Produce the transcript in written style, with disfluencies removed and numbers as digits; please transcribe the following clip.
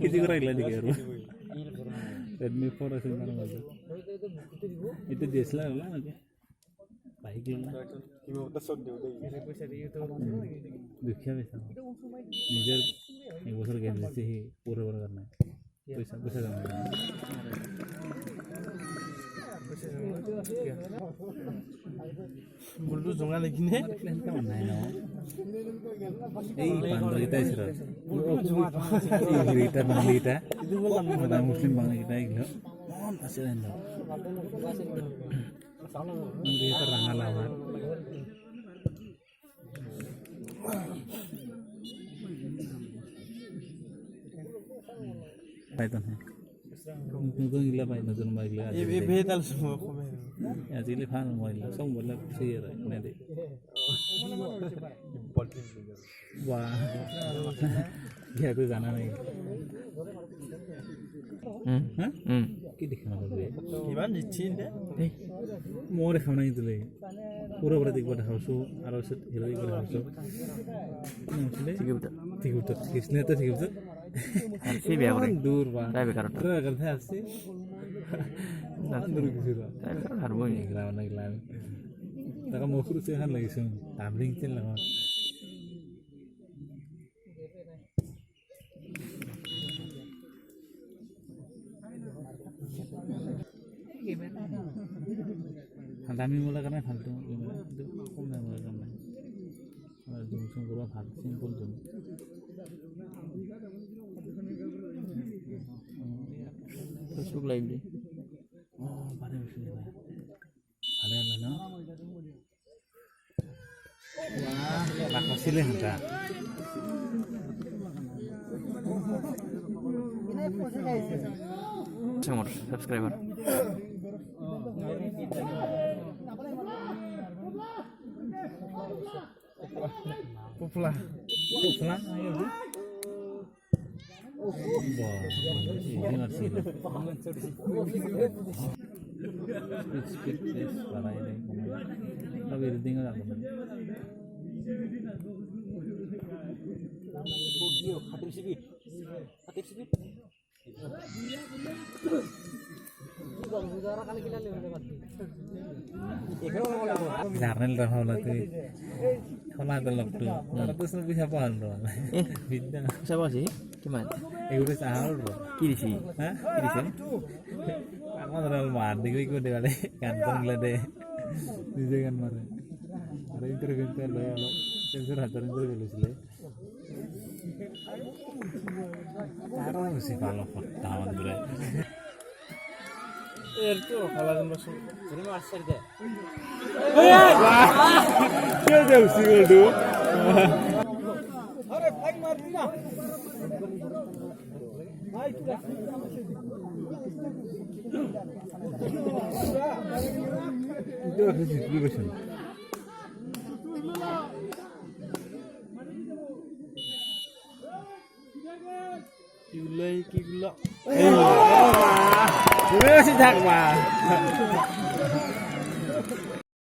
किती राहिला नाही का Redmi 4 असेल मला माझं इथे दिसला ना म्हणजे बाईक दुःख्या पैसा निजर एक बছর गेम दिसते हे पूर्ण बरोबर नाही पैसा पैसा बुलटू जोंगा लेकिन है नाही ना এই বাংলাটা ছিল ইংলিশটা বাংলাটা এটা মুসলিম বাংলাটা এগুলো আছে না এটা রাঙালা আমার পাইতন হ্যাঁ तुमको इला पाइ नजर माइला ये भेदल सुमो खमे आजिले फान मोइला सम बोला सही है ने दे वाह ये तो जाना नहीं কি দেখানো হবে কিমান দিছিন দে মোরে খাওনা দিলে পুরো পুরো দেখব দেখাছো আর হিরো দেখব দেখাছো ঠিক উঠে কৃষ্ণ তো ঠিক উঠে সেই বিয়া করে দূর বা তাই বেকার করতে আসছে দূর কিছু না তাই বেকার হারবই গ্রাম না গ্রাম তাকা মফুর সে হান লাগিছে তাবলিং চেন লাগা দামি মোলা কারণে ফালতু কম দাম মোলা কারণে জুম সুম করবা ভাল সিম্পল জুম ফেসবুক লাইভ দে ও ভালো বিষয় ভালো হলো না বাহ রাখছিলে হতা আমার subscriber Pupla ayo bu wah ini masih speed para ini tapi reading ada Jarnel dah hal itu, kalau ada waktu, terus lebih siapa hal tu? Bida. Siapa sih? Gimana? Udah sahal tu. Kiri sih. Hah? Kiri sih. Aku terlalu mandi, aku deh ada kantong lede. Di jangan marah. Ada interview lah, sensor hantar interview sih. Karena mesti kalau tahun berapa? Erto haladan basın. Seni mi açsar de? क्या जब single दो? अरे fine मार ना. भाई itu harus distribution. Gulai ki gula. Ini masih tak, Pak.